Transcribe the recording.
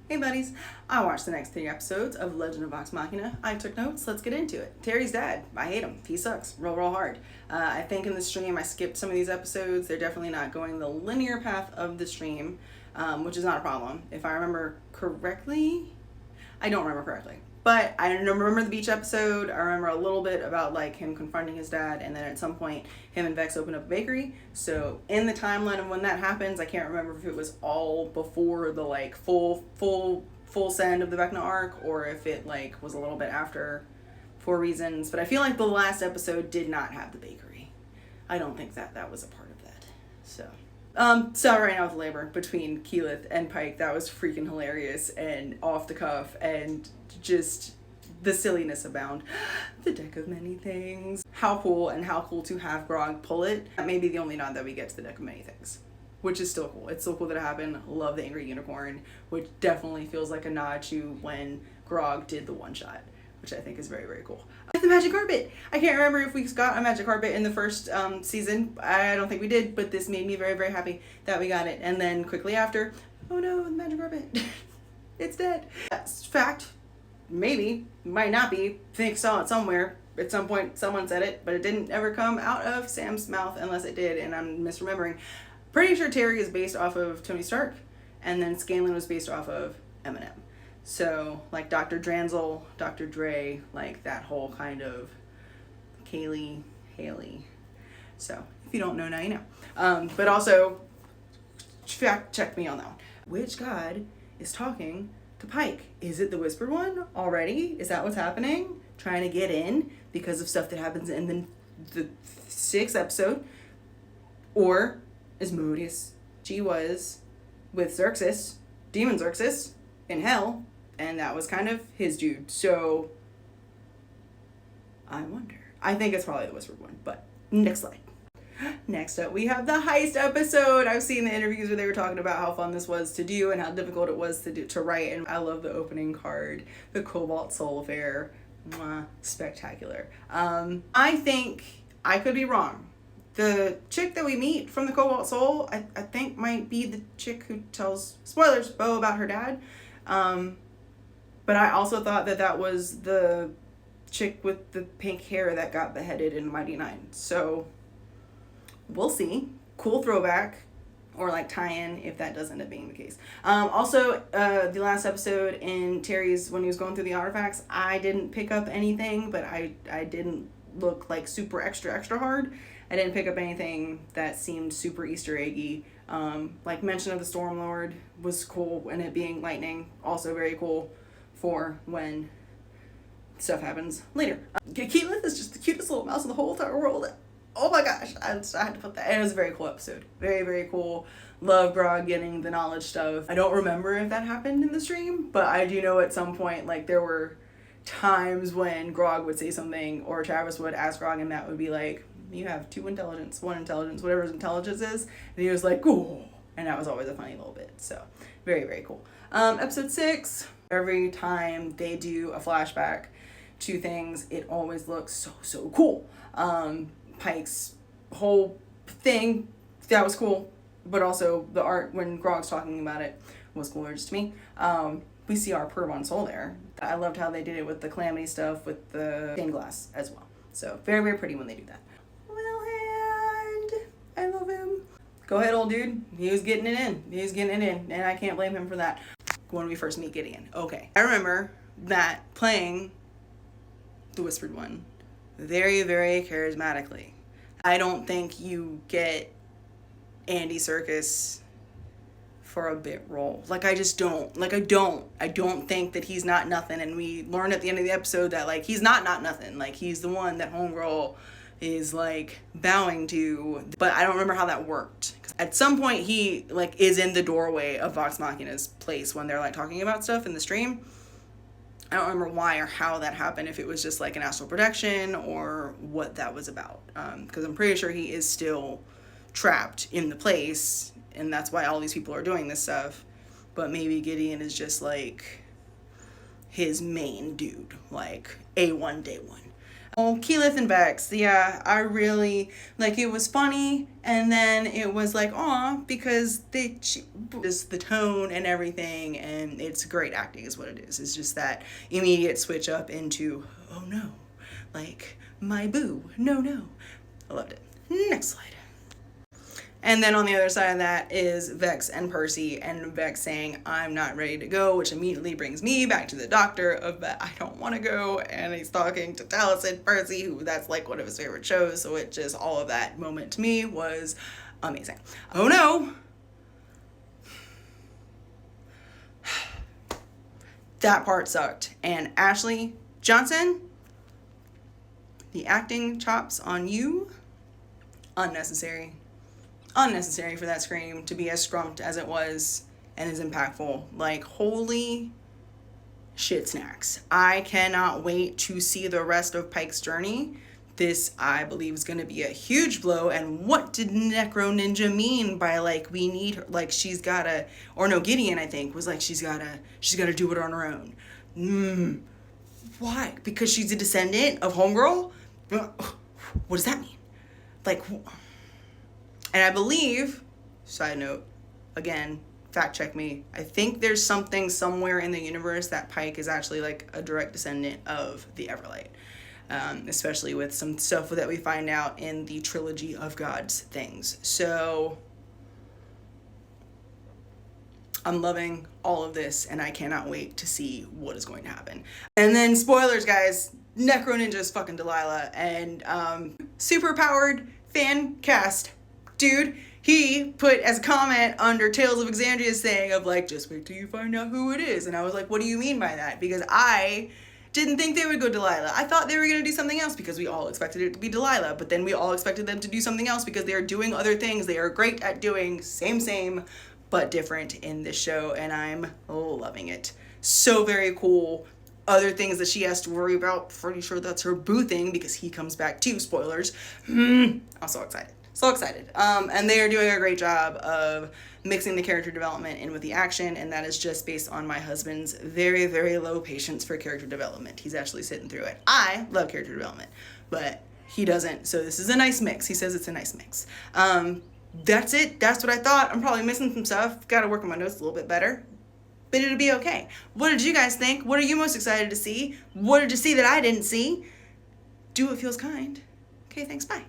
Hey buddies, I watched the next 3 episodes of Legend of Vox Machina. I took notes, let's get into it. Terry's dad, I hate him, he sucks, real hard. I think in the stream I skipped some of these episodes. They're definitely not going the linear path of the stream, which is not a problem. If I remember correctly, I don't remember correctly. But I remember the beach episode. I remember a little bit about like him confronting his dad, and then at some point him and Vex open up a bakery. So in the timeline of when that happens, I can't remember if it was all before the like full send of the Vecna arc, or if it like was a little bit after for reasons. But I feel like the last episode did not have the bakery. I don't think that was a part of that. So right now with labor between Keyleth and Pike, that was freaking hilarious and off the cuff and just the silliness abound. The deck of many things. How cool to have Grog pull it. That may be the only nod that we get to the deck of many things, which is still cool. It's still cool that it happened. Love the Angry Unicorn, which definitely feels like a nod to when Grog did the one shot, which I think is very cool. The magic carpet. I can't remember if we got a magic carpet in the first season. I don't think we did, but this made me very happy that we got it. And then quickly after, oh no, the magic carpet. It's dead. That's fact. Maybe, might not be. Think saw it somewhere. At some point someone said it, but it didn't ever come out of Sam's mouth unless it did, and I'm misremembering. Pretty sure Terry is based off of Tony Stark, and then Scanlan was based off of Eminem. So, like Dr. Dranzel, Dr. Dre, like that whole kind of Kaylee, Haley. So, if you don't know, now you know. But also, fact check me on that one. Which god is talking to Pike? Is it the Whispered One already? Is that what's happening? Trying to get in because of stuff that happens in the 6th episode? Or as Modius G was with Xerxes, Demon Xerxes, in hell, and that was kind of his dude. So I wonder. I think it's probably the Whispered One, but next slide. Next up, we have the heist episode. I've seen the interviews where they were talking about how fun this was to do and how difficult it was to write, and I love the opening card, the Cobalt Soul affair. Mwah, spectacular. I think I could be wrong. The chick that we meet from the Cobalt Soul, I think might be the chick who tells, spoilers, Bo about her dad. But I also thought that was the chick with the pink hair that got beheaded in Mighty Nine. So we'll see. Cool throwback, or like tie-in if that does end up being the case. Also, the last episode in Terry's, when he was going through the artifacts, I didn't pick up anything, but I didn't look like super extra hard. I didn't pick up anything that seemed super Easter eggy. Like mention of the Stormlord was cool, and it being lightning, also very cool for when stuff happens later. Keyleth is just the cutest little mouse in the whole entire world. Oh my gosh, I had to put that. And it was a very cool episode. Very cool. Love Grog getting the knowledge stuff. I don't remember if that happened in the stream, but I do know at some point, like, there were times when Grog would say something, or Travis would ask Grog, and Matt would be like, you have 2 intelligence, 1 intelligence, whatever his intelligence is. And he was like, oh. And that was always a funny little bit. So, very cool. Episode 6, every time they do a flashback to things, it always looks so cool. Pike's whole thing, that was cool, but also the art when Grog's talking about it was cooler just to me. We see our Purvon Soul there. I loved how they did it with the Calamity stuff, with the stained glass as well. So very pretty when they do that. Wilhand, I love him. Go ahead, old dude. He was getting it in, and I can't blame him for that. When we first meet Gideon. Okay. I remember that playing the Whispered One very charismatically. I don't think you get Andy Serkis for a bit role. Like, I just don't. Like, I don't think that he's not nothing. And we learned at the end of the episode that, like, he's not nothing. Like, he's the one that Homegirl is, like, bowing to. But I don't remember how that worked. At some point, he, like, is in the doorway of Vox Machina's place when they're, like, talking about stuff in the stream. I don't remember why or how that happened, if it was just like an astral projection or what that was about. Because I'm pretty sure he is still trapped in the place, and that's why all these people are doing this stuff. But maybe Gideon is just like his main dude, like A1 day one. Oh, Keyleth and Vex. Yeah, I really, like, it was funny, and then it was like, aw, because just the tone and everything, and it's great acting is what it is. It's just that immediate switch up into, oh no, like, my boo, no, no. I loved it. Next slide. And then on the other side of that is Vex and Percy, and Vex saying, I'm not ready to go, which immediately brings me back to the doctor of that I don't want to go. And he's talking to Taliesin Percy, who that's like one of his favorite shows. So it just, all of that moment to me was amazing. Oh no. That part sucked. And Ashley Johnson, the acting chops on you, unnecessary. Unnecessary for that scream to be as scrumped as it was and as impactful. Like, holy shit snacks. I cannot wait to see the rest of Pike's journey. This, I believe, is going to be a huge blow. And what did Necro Ninja mean by, like, we need her, like, she's gotta, or no, Gideon, I think, was like, she's gotta do it on her own. Why? Because she's a descendant of Homegirl? What does that mean? Like, and I believe, side note, again, fact check me, I think there's something somewhere in the universe that Pike is actually like a direct descendant of the Everlight. Especially with some stuff that we find out in the Trilogy of Gods things. So I'm loving all of this, and I cannot wait to see what is going to happen. And then spoilers, guys, Necro Ninja is fucking Delilah, and super powered fan cast. Dude, he put as a comment under Tales of Exandria saying of like, just wait till you find out who it is. And I was like, what do you mean by that? Because I didn't think they would go Delilah. I thought they were going to do something else because we all expected it to be Delilah. But then we all expected them to do something else because they are doing other things. They are great at doing same, but different in this show. And I'm loving it. So very cool. Other things that she has to worry about. Pretty sure that's her boo thing because he comes back too. Spoilers. I'm so excited. So excited. And they are doing a great job of mixing the character development in with the action, and that is just based on my husband's very, very low patience for character development. He's actually sitting through it. I love character development, but he doesn't, so this is a nice mix. He says it's a nice mix. That's it. That's what I thought. I'm probably missing some stuff. Got to work on my notes a little bit better, but it'll be okay. What did you guys think? What are you most excited to see? What did you see that I didn't see? Do what feels kind. Okay, thanks, bye.